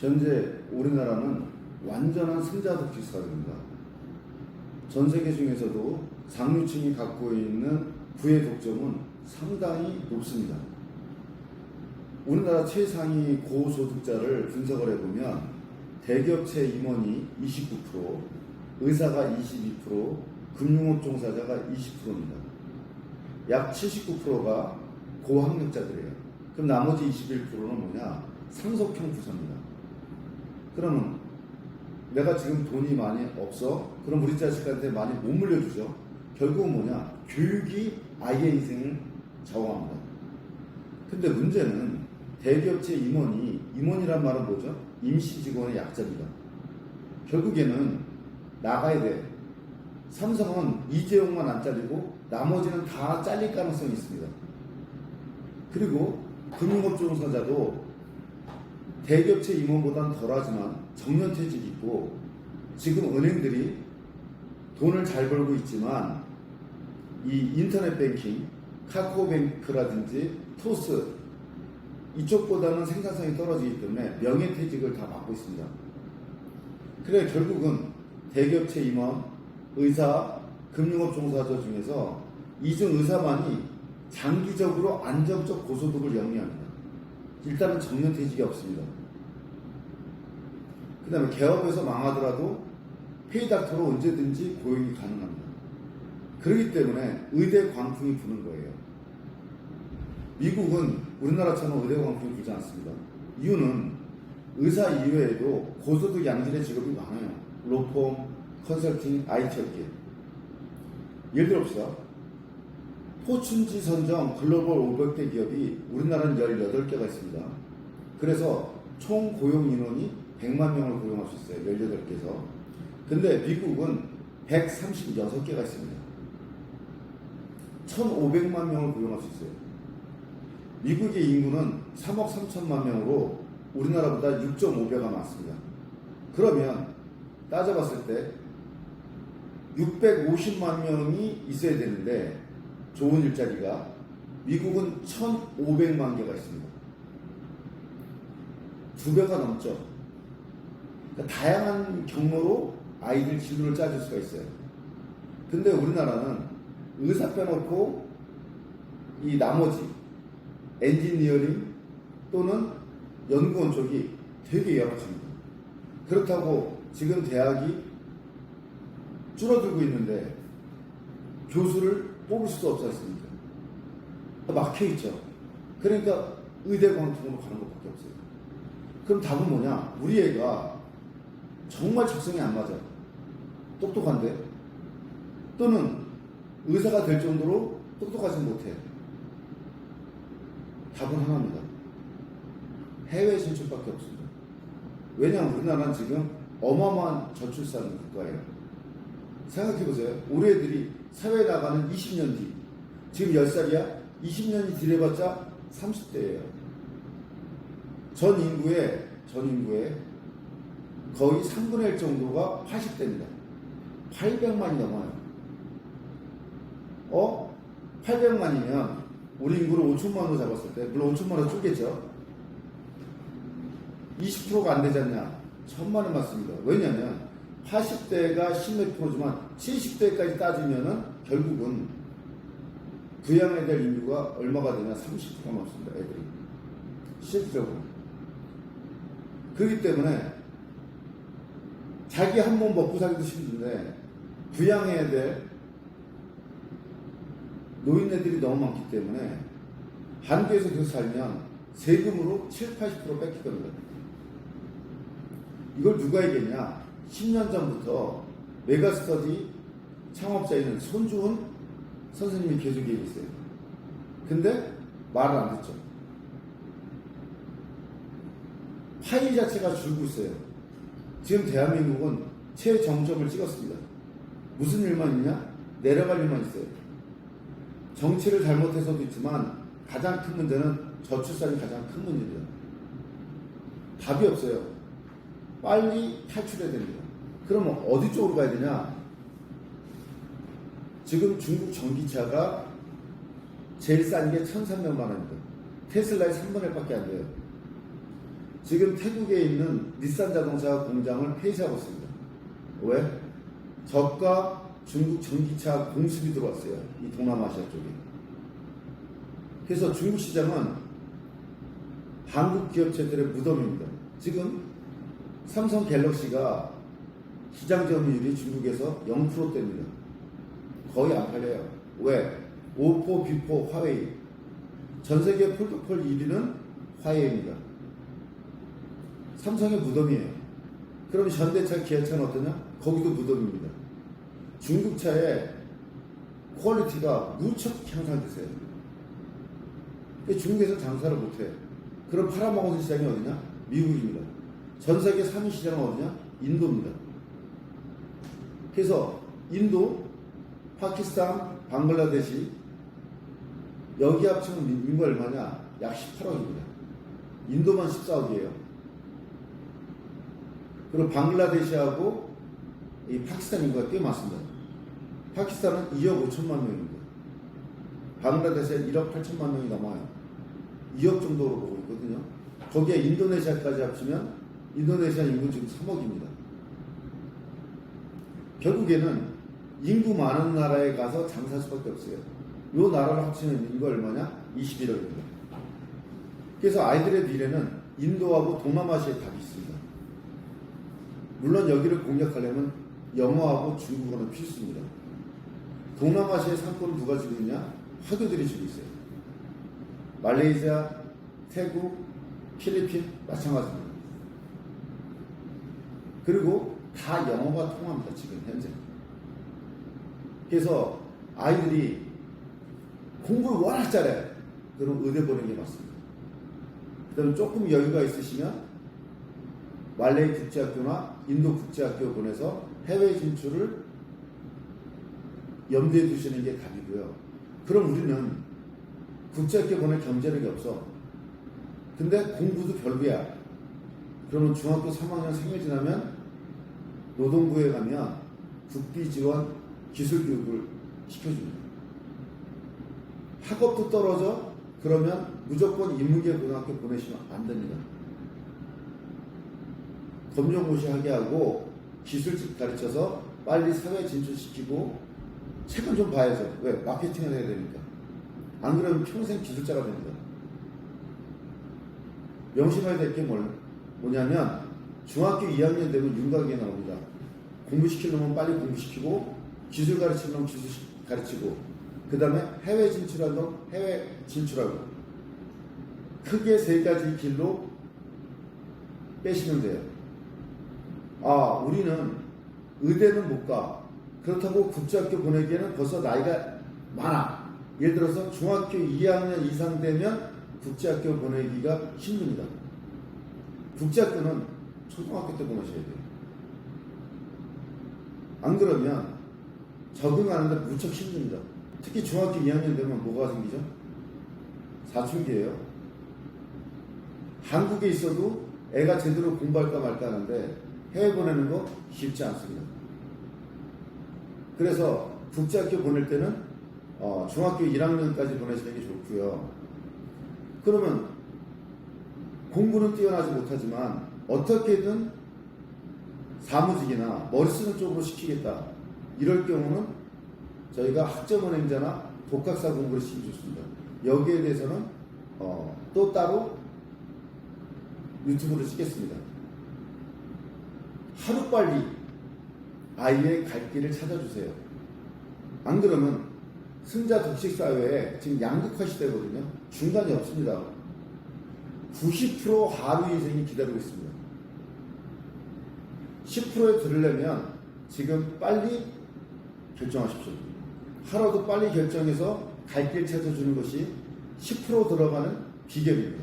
현재 우리나라는 완전한 승자 독식 사회입니다. 전 세계 중에서도 상류층이 갖고 있는 부의 독점은 상당히 높습니다. 우리나라 최상위 고소득자를 분석을 해보면 대기업체 임원이 29%, 의사가 22%, 금융업 종사자가 20%입니다. 약 79%가 고학력자들이에요. 그럼 나머지 21%는 뭐냐? 상속형 부자입니다. 그러면 내가 지금 돈이 많이 없어? 그럼 우리 자식한테 많이 못 물려주죠. 결국은 뭐냐? 교육이 아이의 인생을 좌우합니다. 근데 문제는 대기업체 임원이란 말은 뭐죠? 임시직원의 약자입니다. 결국에는 나가야 돼. 삼성은 이재용만 안 잘리고 나머지는 다 잘릴 가능성이 있습니다. 그리고 금융업 종사자도 대기업체 임원보다는 덜하지만 정년퇴직이 있고, 지금 은행들이 돈을 잘 벌고 있지만 이 인터넷 뱅킹, 카카오뱅크라든지 토스 이쪽보다는 생산성이 떨어지기 때문에 명예퇴직을 다 받고 있습니다. 그래 결국은 대기업체 임원, 의사, 금융업 종사자 중에서 이중 의사만이 장기적으로 안정적 고소득을 영위합니다. 일단은 정년퇴직이 없습니다. 그 다음에 개업에서 망하더라도 페이닥터로 언제든지 고용이 가능합니다. 그렇기 때문에 의대 광풍이 부는 거예요. 미국은 우리나라처럼 의대 광풍이 불지 않습니다. 이유는 의사 이외에도 고소득 양질의 직업이 많아요. 로펌, 컨설팅, IT 업계. 예를 들어봅시다. 포춘지 선정 글로벌 500대 기업이 우리나라는 18개가 있습니다. 그래서 총 고용 인원이 100만 명을 고용할 수 있어요. 18개에서. 근데 미국은 136개가 있습니다. 1,500만 명을 고용할 수 있어요. 미국의 인구는 3억 3천만 명으로 우리나라보다 6.5배가 많습니다. 그러면 따져봤을 때 650만 명이 있어야 되는데 좋은 일자리가 미국은 1,500만 개가 있습니다. 2배가 넘죠. 그러니까 다양한 경로로 아이들 진로를 짜줄 수가 있어요. 근데 우리나라는 의사 빼놓고 이 나머지 엔지니어링 또는 연구원 쪽이 되게 열악합니다. 그렇다고 지금 대학이 줄어들고 있는데 교수를 뽑을 수도 없지 않습니까? 막혀있죠. 그러니까 의대 광풍으로 가는 것밖에 없어요. 그럼 답은 뭐냐? 우리 애가 정말 적성이 안 맞아. 똑똑한데? 또는 의사가 될 정도로 똑똑하지 못해. 답은 하나입니다. 해외 진출밖에 없습니다. 왜냐하면 우리나라는 지금 어마어마한 저출산 국가예요. 생각해보세요. 우리 애들이 사회에 나가는 20년 뒤, 지금 10살이야? 20년이 뒤래봤자 30대예요. 전 인구의 거의 3분의 1 정도가 80대입니다. 800만이 넘어요. 800만이면 우리 인구를 5천만으로 잡았을 때, 물론 5천만으로 줄겠죠. 20%가 안 되지 않냐? 1,000만이 맞습니다. 왜냐면 80대가 10몇 프로지만 70대까지 따지면은 결국은 부양해야 될 인구가 얼마가 되냐? 30%가 넘습니다. 애들이. 실질적으로. 그렇기 때문에 자기 한 몸 먹고 살기도 힘든데 부양해야 될 노인네들이 너무 많기 때문에 한국에서 계속 살면 세금으로 7, 80% 뺏길 겁니다. 이걸 누가 얘기했냐? 10년 전부터 메가스터디 창업자인 손주은 선생님이 계속 얘기했어요. 근데 말을 안 듣죠. 파이 자체가 줄고 있어요. 지금 대한민국은 최정점을 찍었습니다. 무슨 일만 있냐? 내려갈 일만 있어요. 정치를 잘못해서도 있지만 가장 큰 문제는 저출산이 가장 큰 문제입니다. 답이 없어요. 빨리 탈출해야 됩니다. 그러면 어디 쪽으로 가야 되냐? 지금 중국 전기차가 제일 싼 게 1,300만 원입니다. 테슬라의 3분의 1밖에 안 돼요. 지금 태국에 있는 닛산 자동차 공장을 폐쇄하고 있습니다. 왜? 저가 중국 전기차 공습이 들어왔어요. 이 동남아시아 쪽에. 그래서 중국 시장은 한국 기업체들의 무덤입니다. 지금 삼성 갤럭시가 시장 점유율이 중국에서 0%대입니다. 거의 안 팔려요. 왜? 오포, 비포, 화웨이. 전 세계 폴더폴 1위는 화웨이입니다. 삼성의 무덤이에요. 그럼 현대차, 기아차는 어떠냐? 거기도 무덤입니다. 중국 차의 퀄리티가 무척 향상됐어요. 중국에서 장사를 못해. 그럼 팔아먹는 시장이 어디냐? 미국입니다. 전 세계 3위 시장은 어디냐? 인도입니다. 그래서 인도, 파키스탄, 방글라데시 여기 합치면 인구가 얼마냐? 약 18억입니다. 인도만 14억이에요. 그리고 방글라데시하고 이 파키스탄 인구가 꽤 많습니다. 파키스탄은 2억 5천만 명입니다. 방글라데시는 1억 8천만 명이 넘어요. 2억 정도로 보고 있거든요. 거기에 인도네시아까지 합치면 인도네시아 인구 지금 3억입니다. 결국에는 인구 많은 나라에 가서 장사할 수밖에 없어요. 이 나라를 합치면 인구가 얼마냐? 21억입니다. 그래서 아이들의 미래는 인도하고 동남아시아에 답이 있습니다. 물론 여기를 공략하려면 영어하고 중국어는 필수입니다. 동남아시아의 상권을 누가 쥐고 있냐? 화교들이 쥐고 있어요. 말레이시아, 태국, 필리핀 마찬가지입니다. 그리고 다 영어가 통합니다. 지금 현재. 그래서 아이들이 공부를 워낙 잘해. 그럼 의대 보내는 게 맞습니다. 그 다음에 조금 여유가 있으시면 말레이 국제학교나 인도 국제학교 보내서 해외 진출을 염두에 두시는 게 답이고요. 그럼 우리는 국제학교 보낼 경제력이 없어. 근데 공부도 별로야. 그러면 중학교 3학년 생일 지나면 노동부에 가면 국비 지원 기술교육을 시켜줍니다. 학업도 떨어져? 그러면 무조건 인문계 고등학교 보내시면 안 됩니다. 검정고시하게 하고 기술직 가르쳐서 빨리 사회에 진출시키고 책은 좀 봐야죠. 왜? 마케팅을 해야 되니까. 안 그러면 평생 기술자가 됩니다. 명심해야 될 게 뭐냐면 중학교 2학년 되면 윤곽이 나옵니다. 공부시킬 놈은 빨리 공부시키고 기술 가르칠 놈은 기술 가르치고 그 다음에 해외 진출한 놈 해외 진출하고 크게 세 가지 길로 빼시면 돼요. 아, 우리는 의대는 못 가. 그렇다고 국제학교 보내기에는 벌써 나이가 많아. 예를 들어서 중학교 2학년 이상 되면 국제학교 보내기가 힘듭니다. 국제학교는 초등학교 때 보내셔야 돼요. 안 그러면 적응하는데 무척 힘듭니다. 특히 중학교 2학년 되면 뭐가 생기죠? 사춘기예요. 한국에 있어도 애가 제대로 공부할까 말까 하는데 해외 보내는 거 쉽지 않습니다. 그래서 국제학교 보낼 때는 중학교 1학년까지 보내시는 게 좋고요. 그러면 공부는 뛰어나지 못하지만 어떻게든 사무직이나 머리 쓰는 쪽으로 시키겠다. 이럴 경우는 저희가 학점은행자나 독학사 공부를 시키면 좋습니다. 여기에 대해서는 또 따로 유튜브를 찍겠습니다. 하루빨리 아이의 갈 길을 찾아주세요. 안 그러면 승자 독식 사회에 지금 양극화 시대거든요. 중간이 없습니다. 90% 하루 인생이 기다리고 있습니다. 10%에 들으려면 지금 빨리 결정하십시오. 하루도 빨리 결정해서 갈 길 찾아주는 것이 10% 들어가는 비결입니다.